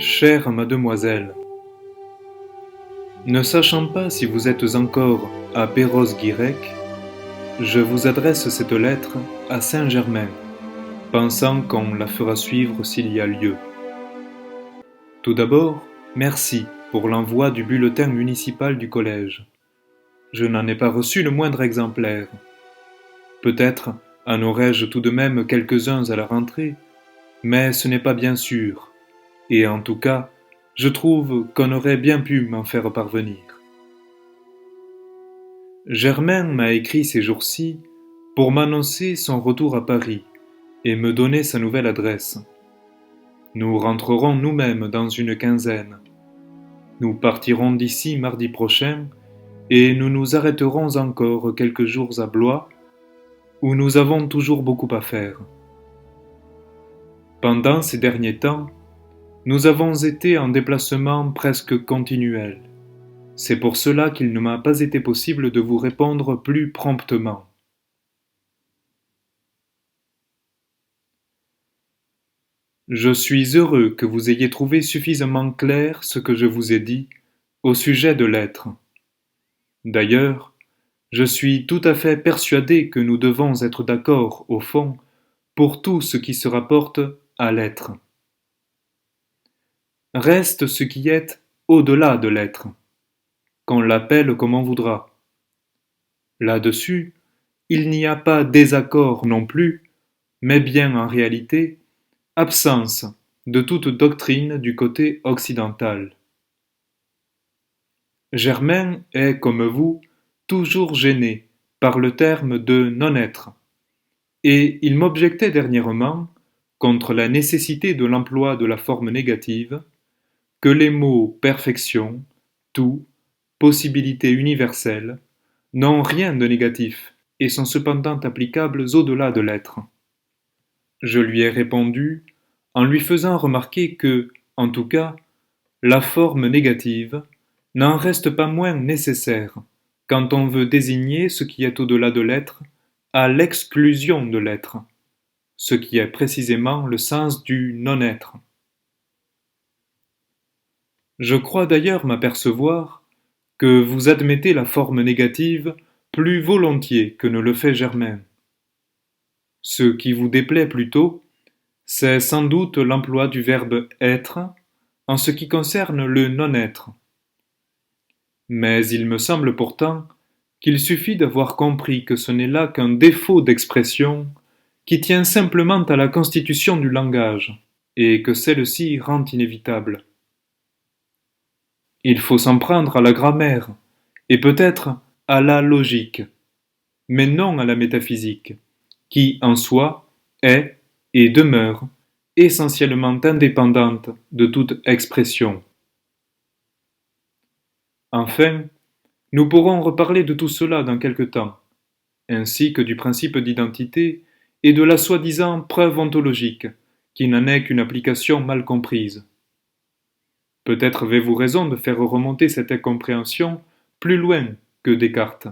Chère mademoiselle, ne sachant pas si vous êtes encore à Perros-Guirec, je vous adresse cette lettre à Saint-Germain, pensant qu'on la fera suivre s'il y a lieu. Tout d'abord, merci pour l'envoi du bulletin municipal du collège. Je n'en ai pas reçu le moindre exemplaire. Peut-être en aurais-je tout de même quelques-uns à la rentrée, mais ce n'est pas bien sûr, et en tout cas, je trouve qu'on aurait bien pu m'en faire parvenir. Germain m'a écrit ces jours-ci pour m'annoncer son retour à Paris et me donner sa nouvelle adresse. Nous rentrerons nous-mêmes dans une quinzaine. Nous partirons d'ici mardi prochain et nous nous arrêterons encore quelques jours à Blois où nous avons toujours beaucoup à faire. Pendant ces derniers temps, nous avons été en déplacement presque continuel. C'est pour cela qu'il ne m'a pas été possible de vous répondre plus promptement. Je suis heureux que vous ayez trouvé suffisamment clair ce que je vous ai dit au sujet de l'être. D'ailleurs, je suis tout à fait persuadé que nous devons être d'accord, au fond, pour tout ce qui se rapporte à l'être. Reste ce qui est au-delà de l'être, qu'on l'appelle comme on voudra. Là-dessus, il n'y a pas désaccord non plus, mais bien en réalité, absence de toute doctrine du côté occidental. Germain est, comme vous, toujours gêné par le terme de non-être, et il m'objectait dernièrement, contre la nécessité de l'emploi de la forme négative, que les mots perfection, tout, possibilité universelle, n'ont rien de négatif et sont cependant applicables au-delà de l'être. Je lui ai répondu en lui faisant remarquer que, en tout cas, la forme négative n'en reste pas moins nécessaire quand on veut désigner ce qui est au-delà de l'être à l'exclusion de l'être, ce qui est précisément le sens du non-être. Je crois d'ailleurs m'apercevoir que vous admettez la forme négative plus volontiers que ne le fait Germain. Ce qui vous déplaît plutôt, c'est sans doute l'emploi du verbe être en ce qui concerne le non-être. Mais il me semble pourtant qu'il suffit d'avoir compris que ce n'est là qu'un défaut d'expression qui tient simplement à la constitution du langage, et que celle-ci rend inévitable. Il faut s'en prendre à la grammaire, et peut-être à la logique, mais non à la métaphysique, qui en soi est et demeure essentiellement indépendante de toute expression. Enfin, nous pourrons reparler de tout cela dans quelque temps, ainsi que du principe d'identité et de la soi-disant preuve ontologique, qui n'en est qu'une application mal comprise. Peut-être avez-vous raison de faire remonter cette incompréhension plus loin que Descartes.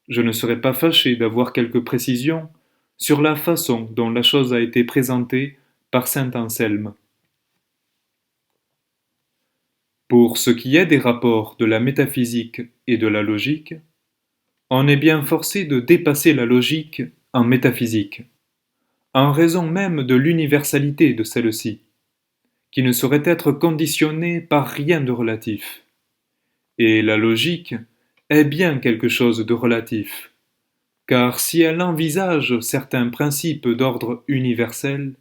Je ne serais pas fâché d'avoir quelques précisions sur la façon dont la chose a été présentée par saint Anselme. Pour ce qui est des rapports de la métaphysique et de la logique, on est bien forcé de dépasser la logique en métaphysique, en raison même de l'universalité de celle-ci, qui ne saurait être conditionnée par rien de relatif. Et la logique est bien quelque chose de relatif, car si elle envisage certains principes d'ordre universel,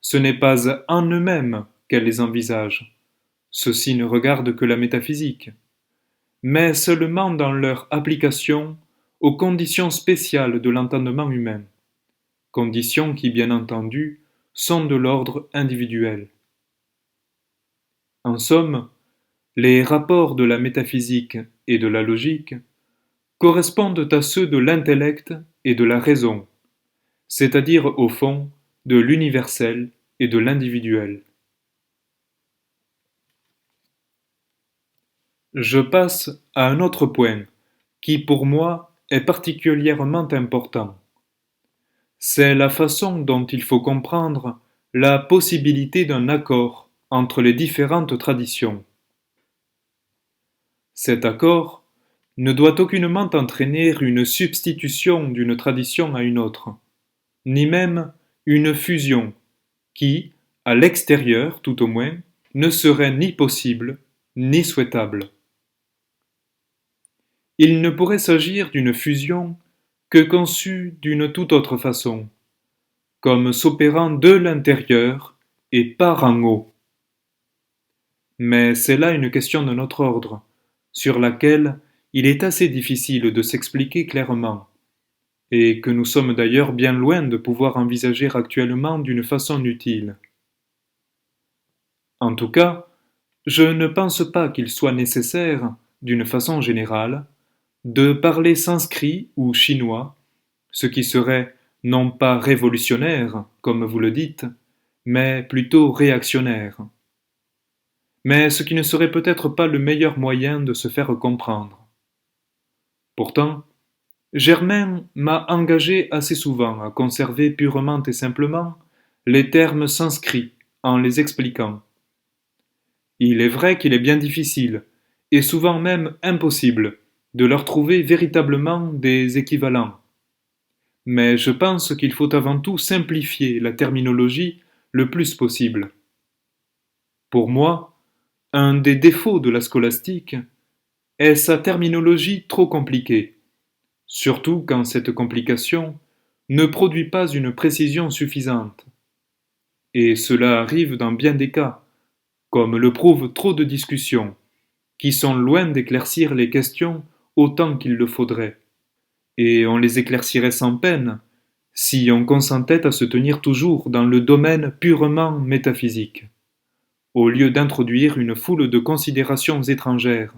ce n'est pas en eux-mêmes qu'elle les envisage, ceux-ci ne regardent que la métaphysique, mais seulement dans leur application aux conditions spéciales de l'entendement humain, conditions qui, bien entendu, sont de l'ordre individuel. En somme, les rapports de la métaphysique et de la logique correspondent à ceux de l'intellect et de la raison, c'est-à-dire au fond de l'universel et de l'individuel. Je passe à un autre point qui pour moi est particulièrement important. C'est la façon dont il faut comprendre la possibilité d'un accord entre les différentes traditions. Cet accord ne doit aucunement entraîner une substitution d'une tradition à une autre, ni même une fusion qui, à l'extérieur tout au moins, ne serait ni possible ni souhaitable. Il ne pourrait s'agir d'une fusion que conçue d'une toute autre façon, comme s'opérant de l'intérieur et par en haut. Mais c'est là une question de notre ordre, sur laquelle il est assez difficile de s'expliquer clairement, et que nous sommes d'ailleurs bien loin de pouvoir envisager actuellement d'une façon utile. En tout cas, je ne pense pas qu'il soit nécessaire, d'une façon générale, de parler sanskrit ou chinois, ce qui serait non pas révolutionnaire, comme vous le dites, mais plutôt réactionnaire. Mais ce qui ne serait peut-être pas le meilleur moyen de se faire comprendre. Pourtant, Germain m'a engagé assez souvent à conserver purement et simplement les termes sanscrits en les expliquant. Il est vrai qu'il est bien difficile, et souvent même impossible, de leur trouver véritablement des équivalents. Mais je pense qu'il faut avant tout simplifier la terminologie le plus possible. Pour moi, un des défauts de la scolastique est sa terminologie trop compliquée, surtout quand cette complication ne produit pas une précision suffisante. Et cela arrive dans bien des cas, comme le prouvent trop de discussions, qui sont loin d'éclaircir les questions autant qu'il le faudrait. Et on les éclaircirait sans peine, si on consentait à se tenir toujours dans le domaine purement métaphysique, au lieu d'introduire une foule de considérations étrangères,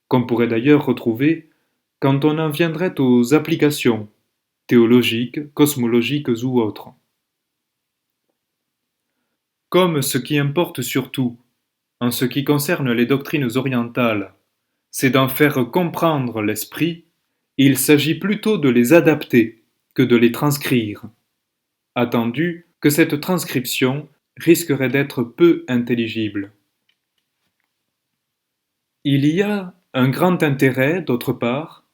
qu'on pourrait d'ailleurs retrouver quand on en viendrait aux applications, théologiques, cosmologiques ou autres. Comme ce qui importe surtout, en ce qui concerne les doctrines orientales, c'est d'en faire comprendre l'esprit, il s'agit plutôt de les adapter que de les transcrire, attendu que cette transcription risquerait d'être peu intelligible. Il y a un grand intérêt, d'autre part,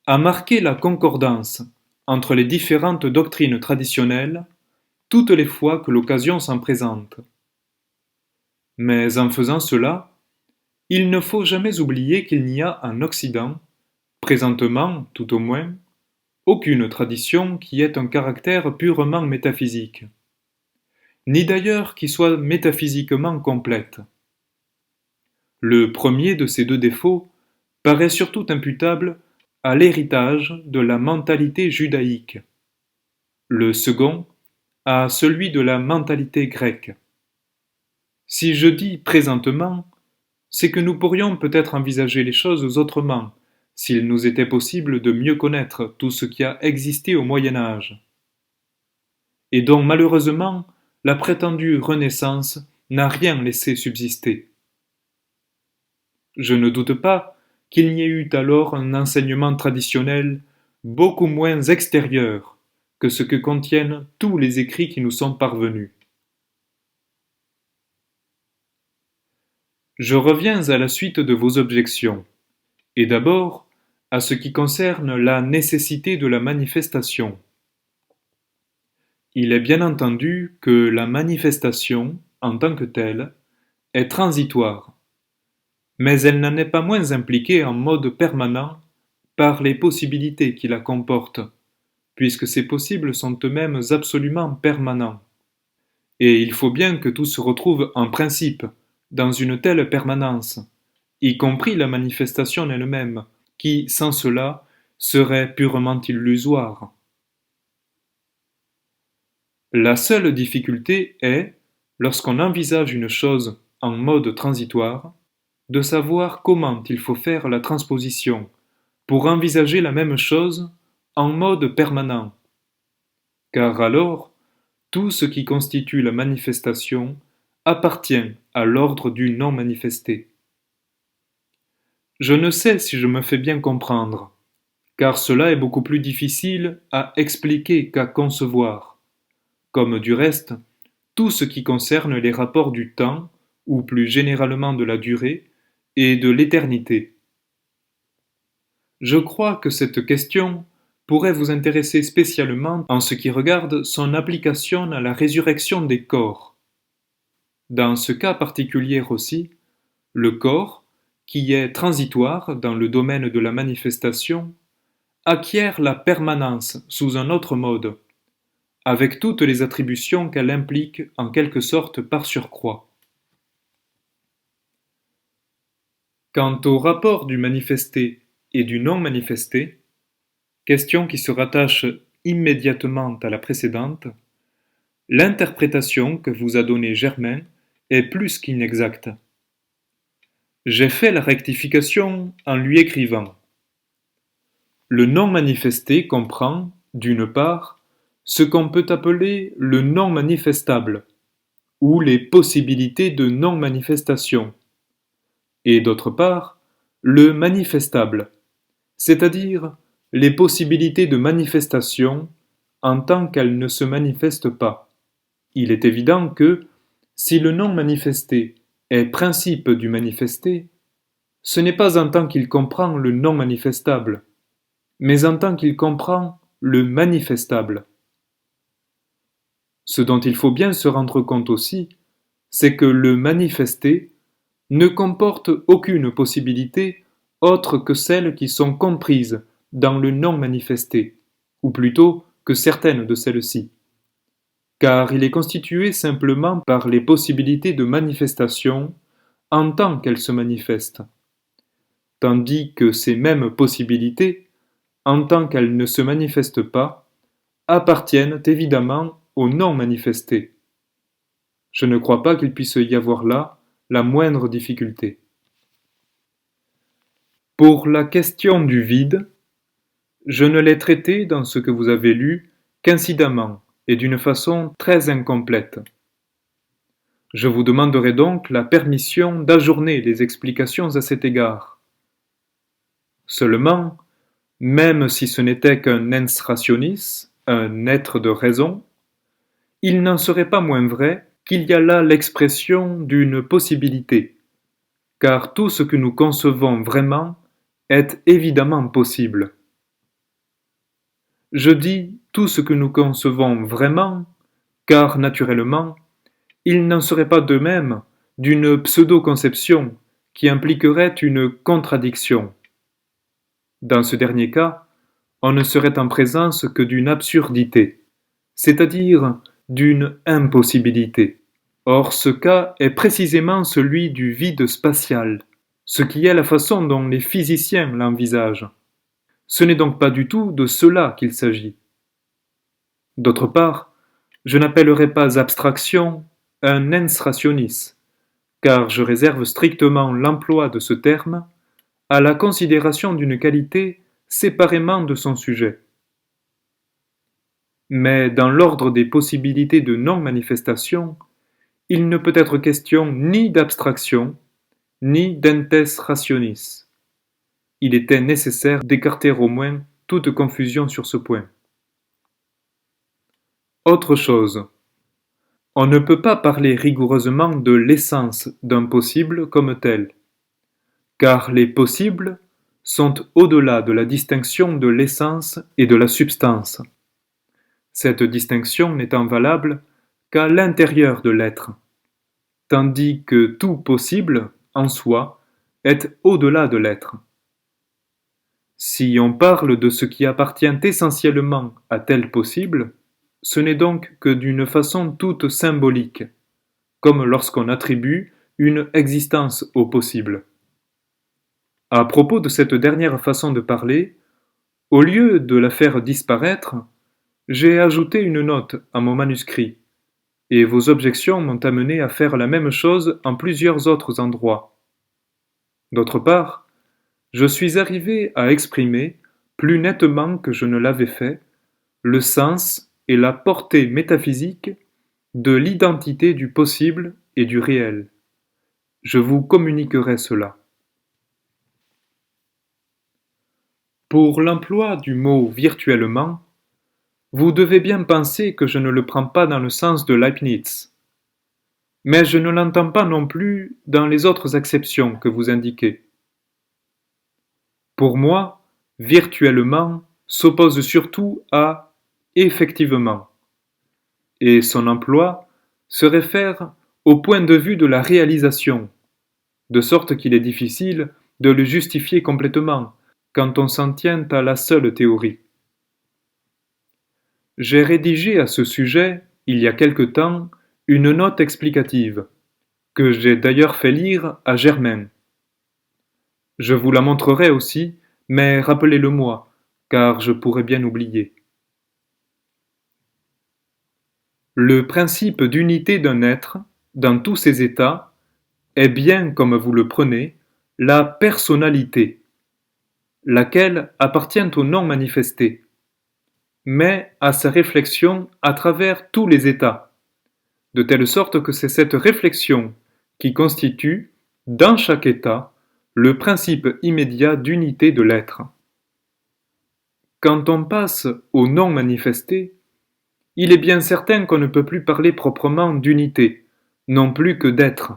à marquer la concordance entre les différentes doctrines traditionnelles toutes les fois que l'occasion s'en présente. Mais en faisant cela, il ne faut jamais oublier qu'il n'y a en Occident, présentement tout au moins, aucune tradition qui ait un caractère purement métaphysique, ni d'ailleurs qui soit métaphysiquement complète. Le premier de ces deux défauts paraît surtout imputable à l'héritage de la mentalité judaïque, le second à celui de la mentalité grecque. Si je dis présentement, c'est que nous pourrions peut-être envisager les choses autrement, s'il nous était possible de mieux connaître tout ce qui a existé au Moyen Âge, et dont malheureusement la prétendue Renaissance n'a rien laissé subsister. Je ne doute pas qu'il n'y ait eu alors un enseignement traditionnel beaucoup moins extérieur que ce que contiennent tous les écrits qui nous sont parvenus. Je reviens à la suite de vos objections, et d'abord à ce qui concerne la nécessité de la manifestation. Il est bien entendu que la manifestation, en tant que telle, est transitoire, mais elle n'en est pas moins impliquée en mode permanent par les possibilités qui la comportent, puisque ces possibles sont eux-mêmes absolument permanents. Et il faut bien que tout se retrouve en principe, dans une telle permanence, y compris la manifestation elle-même, qui, sans cela, serait purement illusoire. La seule difficulté est, lorsqu'on envisage une chose en mode transitoire, de savoir comment il faut faire la transposition pour envisager la même chose en mode permanent. Car alors, tout ce qui constitue la manifestation appartient à l'ordre du non manifesté. Je ne sais si je me fais bien comprendre, car cela est beaucoup plus difficile à expliquer qu'à concevoir, comme du reste tout ce qui concerne les rapports du temps ou plus généralement de la durée, et de l'éternité. Je crois que cette question pourrait vous intéresser spécialement en ce qui regarde son application à la résurrection des corps. Dans ce cas particulier aussi, le corps, qui est transitoire dans le domaine de la manifestation, acquiert la permanence sous un autre mode, avec toutes les attributions qu'elle implique en quelque sorte par surcroît. Quant au rapport du manifesté et du non manifesté, question qui se rattache immédiatement à la précédente, l'interprétation que vous a donnée Germain est plus qu'inexacte. J'ai fait la rectification en lui écrivant: le non manifesté comprend, d'une part, ce qu'on peut appeler le non manifestable, ou les possibilités de non-manifestation, et d'autre part, le manifestable, c'est-à-dire les possibilités de manifestation en tant qu'elles ne se manifestent pas. Il est évident que, si le non manifesté est principe du manifesté, ce n'est pas en tant qu'il comprend le non manifestable, mais en tant qu'il comprend le manifestable. Ce dont il faut bien se rendre compte aussi, c'est que le manifesté ne comporte aucune possibilité autre que celles qui sont comprises dans le non manifesté, ou plutôt que certaines de celles-ci, car il est constitué simplement par les possibilités de manifestation en tant qu'elles se manifestent, tandis que ces mêmes possibilités, en tant qu'elles ne se manifestent pas, appartiennent évidemment au non manifesté. Je ne crois pas qu'il puisse y avoir là la moindre difficulté. Pour la question du vide, je ne l'ai traitée dans ce que vous avez lu qu'incidemment et d'une façon très incomplète. Je vous demanderai donc la permission d'ajourner les explications à cet égard. Seulement, même si ce n'était qu'un ens rationis, un être de raison, il n'en serait pas moins vrai qu'il y a là l'expression d'une possibilité, car tout ce que nous concevons vraiment est évidemment possible. Je dis tout ce que nous concevons vraiment, car naturellement, il n'en serait pas de même d'une pseudo-conception qui impliquerait une contradiction. Dans ce dernier cas, on ne serait en présence que d'une absurdité, c'est-à-dire d'une impossibilité. Or ce cas est précisément celui du vide spatial, ce qui est la façon dont les physiciens l'envisagent. Ce n'est donc pas du tout de cela qu'il s'agit. D'autre part, je n'appellerai pas abstraction un ens rationis, car je réserve strictement l'emploi de ce terme à la considération d'une qualité séparément de son sujet. Mais dans l'ordre des possibilités de non-manifestation, il ne peut être question ni d'abstraction, ni d'entes rationis. Il était nécessaire d'écarter au moins toute confusion sur ce point. Autre chose. On ne peut pas parler rigoureusement de l'essence d'un possible comme tel, car les possibles sont au-delà de la distinction de l'essence et de la substance. Cette distinction n'étant valable qu'à l'intérieur de l'être, tandis que tout possible, en soi, est au-delà de l'être. Si on parle de ce qui appartient essentiellement à tel possible, ce n'est donc que d'une façon toute symbolique, comme lorsqu'on attribue une existence au possible. À propos de cette dernière façon de parler, au lieu de la faire disparaître, j'ai ajouté une note à mon manuscrit, et vos objections m'ont amené à faire la même chose en plusieurs autres endroits. D'autre part, je suis arrivé à exprimer, plus nettement que je ne l'avais fait, le sens et la portée métaphysique de l'identité du possible et du réel. Je vous communiquerai cela. Pour l'emploi du mot virtuellement, vous devez bien penser que je ne le prends pas dans le sens de Leibniz. mais je ne l'entends pas non plus dans les autres acceptions que vous indiquez. Pour moi, virtuellement s'oppose surtout à effectivement, et son emploi se réfère au point de vue de la réalisation, de sorte qu'il est difficile de le justifier complètement quand on s'en tient à la seule théorie. J'ai rédigé à ce sujet, il y a quelque temps, une note explicative, que j'ai d'ailleurs fait lire à Germain. Je vous la montrerai aussi, mais rappelez-le-moi, car je pourrais bien oublier. Le principe d'unité d'un être, dans tous ses états, est bien, comme vous le prenez, la personnalité, laquelle appartient au non manifesté, mais à sa réflexion à travers tous les états, de telle sorte que c'est cette réflexion qui constitue, dans chaque état, le principe immédiat d'unité de l'être. Quand on passe au non manifesté, il est bien certain qu'on ne peut plus parler proprement d'unité, non plus que d'être.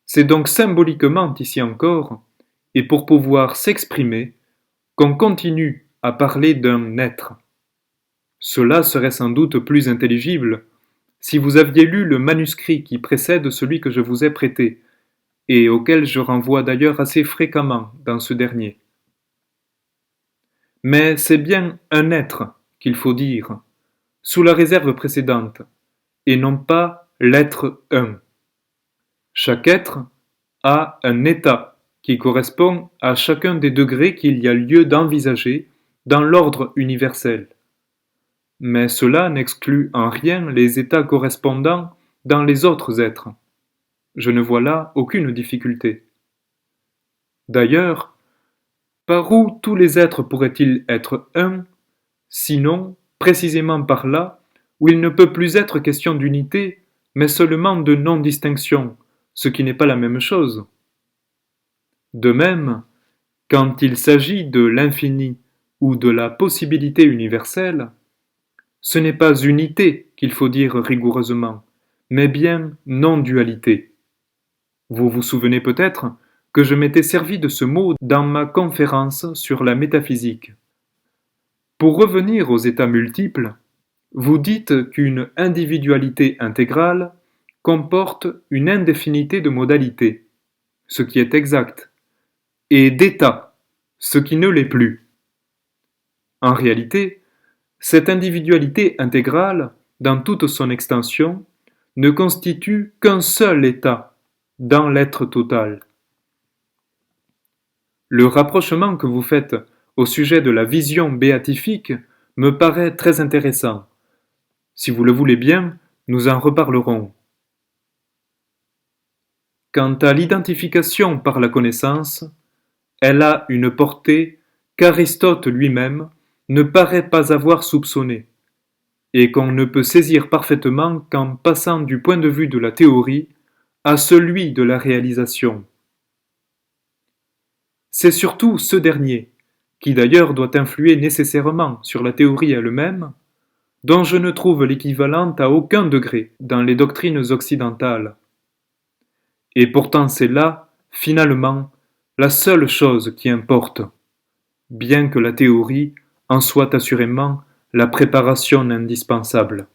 C'est donc symboliquement ici encore, et pour pouvoir s'exprimer, qu'on continue à parler d'un être. Cela serait sans doute plus intelligible si vous aviez lu le manuscrit qui précède celui que je vous ai prêté, et auquel je renvoie d'ailleurs assez fréquemment dans ce dernier. Mais c'est bien un être qu'il faut dire, sous la réserve précédente, et non pas l'être un. Chaque être a un état qui correspond à chacun des degrés qu'il y a lieu d'envisager dans l'ordre universel. Mais cela n'exclut en rien les états correspondants dans les autres êtres. Je ne vois là aucune difficulté. D'ailleurs, par où tous les êtres pourraient-ils être un, sinon précisément par là où il ne peut plus être question d'unité, mais seulement de non-distinction, ce qui n'est pas la même chose. De même, quand il s'agit de l'infini ou de la possibilité universelle, ce n'est pas unité qu'il faut dire rigoureusement, mais bien non-dualité. Vous vous souvenez peut-être que je m'étais servi de ce mot dans ma conférence sur la métaphysique. Pour revenir aux états multiples, vous dites qu'une individualité intégrale comporte une indéfinité de modalités, ce qui est exact, et d'états, ce qui ne l'est plus. En réalité, cette individualité intégrale, dans toute son extension, ne constitue qu'un seul état dans l'être total. Le rapprochement que vous faites au sujet de la vision béatifique me paraît très intéressant. Si vous le voulez bien, nous en reparlerons. Quant à l'identification par la connaissance, elle a une portée qu'Aristote lui-même ne paraît pas avoir soupçonnée, et qu'on ne peut saisir parfaitement qu'en passant du point de vue de la théorie à celui de la réalisation. C'est surtout ce dernier, qui d'ailleurs doit influer nécessairement sur la théorie elle-même, dont je ne trouve l'équivalent à aucun degré dans les doctrines occidentales. Et pourtant c'est là, finalement, la seule chose qui importe, bien que la théorie en soit assurément la préparation indispensable.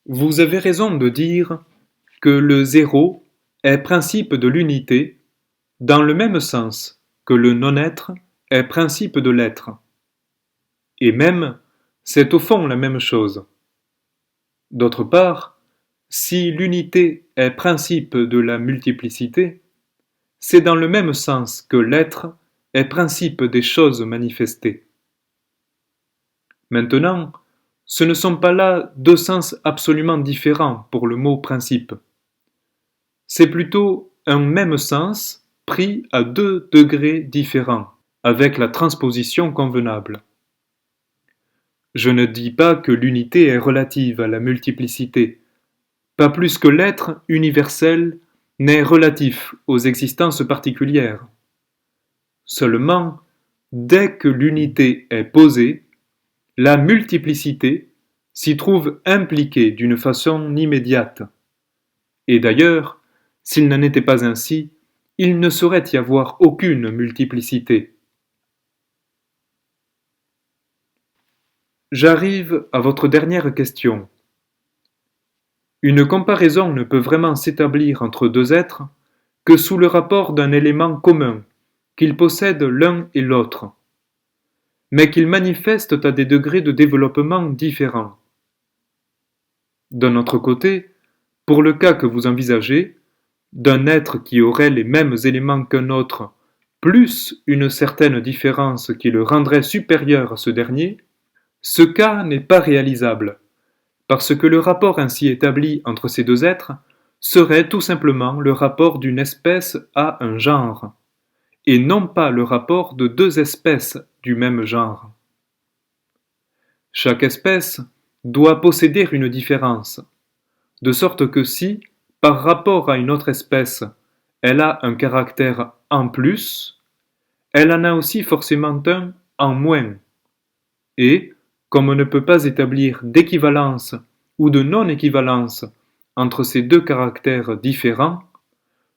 Vous avez raison de dire que le zéro est principe de l'unité dans le même sens que le non-être est principe de l'être. Et même, c'est au fond la même chose. D'autre part, si l'unité est principe de la multiplicité, c'est dans le même sens que l'être est principe des choses manifestées. Maintenant, ce ne sont pas là deux sens absolument différents pour le mot principe. C'est plutôt un même sens pris à deux degrés différents, avec la transposition convenable. Je ne dis pas que l'unité est relative à la multiplicité, pas plus que l'être universel n'est relatif aux existences particulières. Seulement, dès que l'unité est posée, la multiplicité, s'y trouve impliqué d'une façon immédiate. Et d'ailleurs, s'il n'en était pas ainsi, il ne saurait y avoir aucune multiplicité. J'arrive à votre dernière question. Une comparaison ne peut vraiment s'établir entre deux êtres que sous le rapport d'un élément commun, qu'ils possèdent l'un et l'autre, mais qu'ils manifestent à des degrés de développement différents. D'un autre côté, pour le cas que vous envisagez, d'un être qui aurait les mêmes éléments qu'un autre, plus une certaine différence qui le rendrait supérieur à ce dernier, ce cas n'est pas réalisable, parce que le rapport ainsi établi entre ces deux êtres serait tout simplement le rapport d'une espèce à un genre, et non pas le rapport de deux espèces du même genre. Chaque espèce doit posséder une différence, de sorte que si, par rapport à une autre espèce, elle a un caractère en plus, elle en a aussi forcément un en moins. Et, comme on ne peut pas établir d'équivalence ou de non-équivalence entre ces deux caractères différents,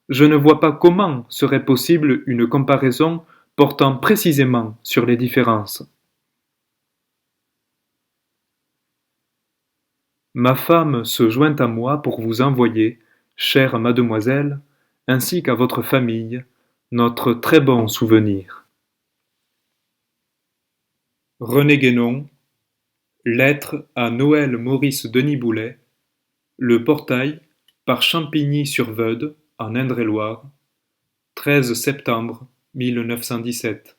je ne vois pas comment serait possible une comparaison portant précisément sur les différences. Ma femme se joint à moi pour vous envoyer, chère mademoiselle, ainsi qu'à votre famille, notre très bon souvenir. René Guénon, lettre à Noël Maurice Denis Boulet, Le Portail, par Champigny-sur-Veude, en Indre-et-Loire, 13 septembre 1917.